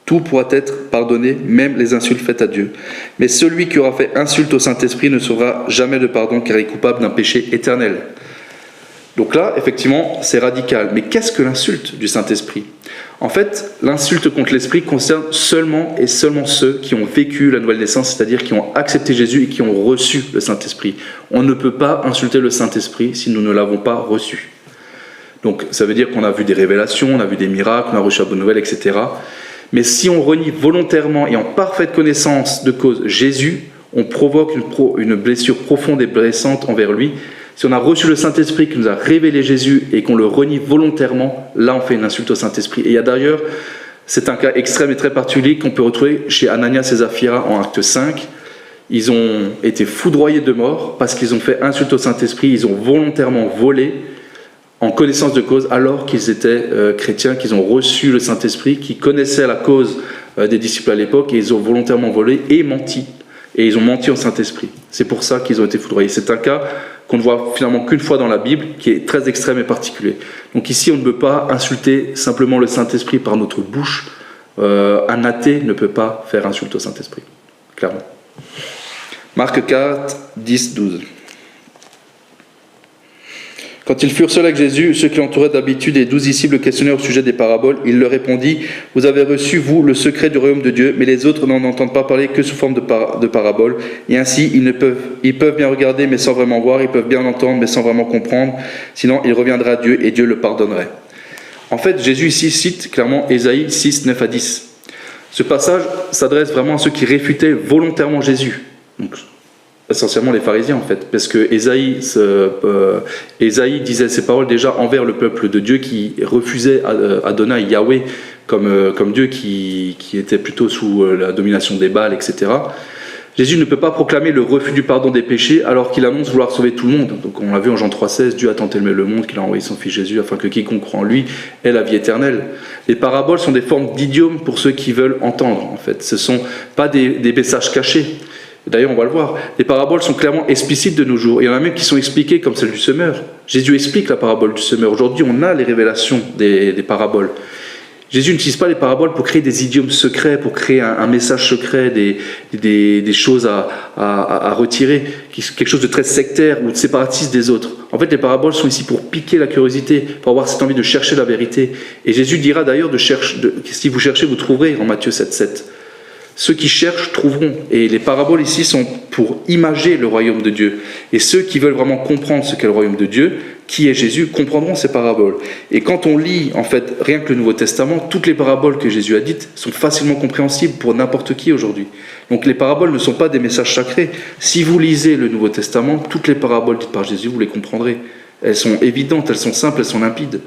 S1: Tout pourra être pardonné, même les insultes faites à Dieu. Mais celui qui aura fait insulte au Saint-Esprit ne saura jamais de pardon car il est coupable d'un péché éternel. Donc là, effectivement, c'est radical. Mais qu'est-ce que l'insulte du Saint-Esprit ? En fait, l'insulte contre l'Esprit concerne seulement et seulement ceux qui ont vécu la nouvelle naissance, c'est-à-dire qui ont accepté Jésus et qui ont reçu le Saint-Esprit. On ne peut pas insulter le Saint-Esprit si nous ne l'avons pas reçu. Donc ça veut dire qu'on a vu des révélations, on a vu des miracles, on a reçu la bonne nouvelle, etc. Mais si on renie volontairement et en parfaite connaissance de cause Jésus, on provoque une blessure profonde et blessante envers lui. Si on a reçu le Saint-Esprit qui nous a révélé Jésus et qu'on le renie volontairement, là on fait une insulte au Saint-Esprit. Et il y a d'ailleurs, c'est un cas extrême et très particulier qu'on peut retrouver chez Ananias et Saphira en Acte 5. Ils ont été foudroyés de mort parce qu'ils ont fait insulte au Saint-Esprit, ils ont volontairement volé en connaissance de cause alors qu'ils étaient chrétiens, qu'ils ont reçu le Saint-Esprit, qu'ils connaissaient la cause des disciples à l'époque et ils ont volontairement volé et menti. Et ils ont menti au Saint-Esprit. C'est pour ça qu'ils ont été foudroyés. C'est un cas qu'on ne voit finalement qu'une fois dans la Bible, qui est très extrême et particulier. Donc ici, on ne peut pas insulter simplement le Saint-Esprit par notre bouche. Un athée ne peut pas faire insulte au Saint-Esprit, clairement. Marc 4, 10, 12. Quand ils furent seuls avec Jésus, ceux qui l'entouraient d'habitude et 12 disciples le questionnaient au sujet des paraboles, il leur répondit, « Vous avez reçu, vous, le secret du royaume de Dieu, mais les autres n'en entendent pas parler que sous forme de paraboles. Et ainsi, ils peuvent bien regarder, mais sans vraiment voir, ils peuvent bien entendre, mais sans vraiment comprendre. Sinon, il reviendra à Dieu et Dieu le pardonnerait. » En fait, Jésus ici cite clairement Ésaïe 6, 9 à 10. Ce passage s'adresse vraiment à ceux qui réfutaient volontairement Jésus. Donc, essentiellement les pharisiens en fait, parce que Ésaïe disait ces paroles déjà envers le peuple de Dieu qui refusait Adonai, Yahweh, comme Dieu qui était plutôt sous la domination des Baals, etc. Jésus ne peut pas proclamer le refus du pardon des péchés alors qu'il annonce vouloir sauver tout le monde. Donc on l'a vu en Jean 3,16, Dieu a tant aimé le monde qu'il a envoyé son fils Jésus afin que quiconque croit en lui ait la vie éternelle. Les paraboles sont des formes d'idiomes pour ceux qui veulent entendre en fait. Ce ne sont pas des messages cachés. D'ailleurs, on va le voir, les paraboles sont clairement explicites de nos jours. Il y en a même qui sont expliquées comme celle du semeur. Jésus explique la parabole du semeur. Aujourd'hui, on a les révélations des paraboles. Jésus n'utilise pas les paraboles pour créer des idiomes secrets, pour créer un message secret, des choses à retirer, quelque chose de très sectaire ou de séparatiste des autres. En fait, les paraboles sont ici pour piquer la curiosité, pour avoir cette envie de chercher la vérité. Et Jésus dira d'ailleurs si vous cherchez, vous trouverez, en Matthieu 7,7. Ceux qui cherchent trouveront. Et les paraboles ici sont pour imager le royaume de Dieu. Et ceux qui veulent vraiment comprendre ce qu'est le royaume de Dieu, qui est Jésus, comprendront ces paraboles. Et quand on lit, en fait, rien que le Nouveau Testament, toutes les paraboles que Jésus a dites sont facilement compréhensibles pour n'importe qui aujourd'hui. Donc les paraboles ne sont pas des messages sacrés. Si vous lisez le Nouveau Testament, toutes les paraboles dites par Jésus, vous les comprendrez. Elles sont évidentes, elles sont simples, elles sont limpides.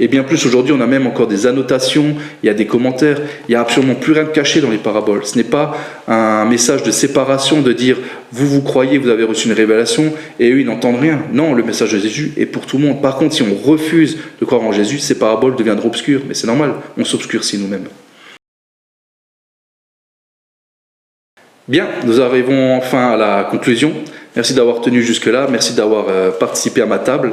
S1: Et bien plus, aujourd'hui, on a même encore des annotations, il y a des commentaires, il n'y a absolument plus rien de caché dans les paraboles. Ce n'est pas un message de séparation, de dire « vous croyez, vous avez reçu une révélation » et eux, ils n'entendent rien. Non, le message de Jésus est pour tout le monde. Par contre, si on refuse de croire en Jésus, ces paraboles deviendront obscures. Mais c'est normal, on s'obscurcit nous-mêmes. Bien, nous arrivons enfin à la conclusion. Merci d'avoir tenu jusque-là, merci d'avoir participé à ma table.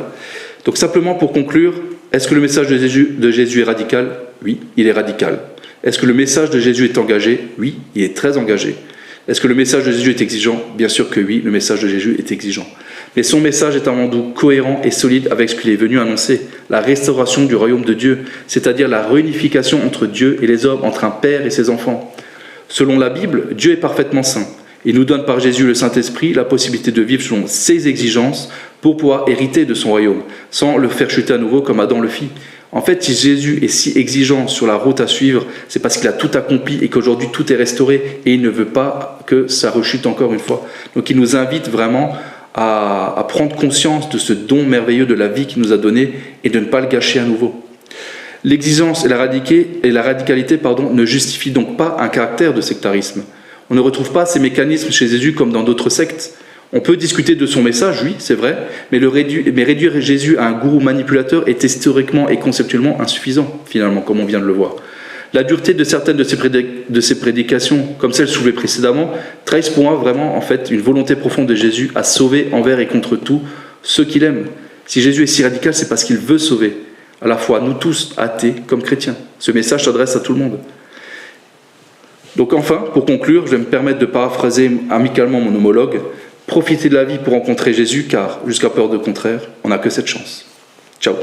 S1: Donc simplement pour conclure, est-ce que le message de Jésus est radical? Oui, il est radical. Est-ce que le message de Jésus est engagé? Oui, il est très engagé. Est-ce que le message de Jésus est exigeant? Bien sûr que oui, le message de Jésus est exigeant. Mais son message est avant tout cohérent et solide avec ce qu'il est venu annoncer, la restauration du royaume de Dieu, c'est-à-dire la réunification entre Dieu et les hommes, entre un père et ses enfants. Selon la Bible, Dieu est parfaitement saint. Il nous donne par Jésus le Saint-Esprit la possibilité de vivre selon ses exigences pour pouvoir hériter de son royaume, sans le faire chuter à nouveau comme Adam le fit. En fait, si Jésus est si exigeant sur la route à suivre, c'est parce qu'il a tout accompli et qu'aujourd'hui tout est restauré et il ne veut pas que ça rechute encore une fois. Donc il nous invite vraiment à prendre conscience de ce don merveilleux de la vie qu'il nous a donné et de ne pas le gâcher à nouveau. L'exigence et la radicalité ne justifient donc pas un caractère de sectarisme. On ne retrouve pas ces mécanismes chez Jésus comme dans d'autres sectes. On peut discuter de son message, oui, c'est vrai, mais réduire Jésus à un gourou manipulateur est historiquement et conceptuellement insuffisant, finalement, comme on vient de le voir. La dureté de certaines de ses prédications, comme celles soulevées précédemment, trahissent pour moi vraiment en fait, une volonté profonde de Jésus à sauver envers et contre tout ceux qu'il aime. Si Jésus est si radical, c'est parce qu'il veut sauver, à la fois nous tous, athées comme chrétiens. Ce message s'adresse à tout le monde. Donc enfin, pour conclure, je vais me permettre de paraphraser amicalement mon homologue. Profitez de la vie pour rencontrer Jésus, car, jusqu'à peur de contraire, on n'a que cette chance. Ciao.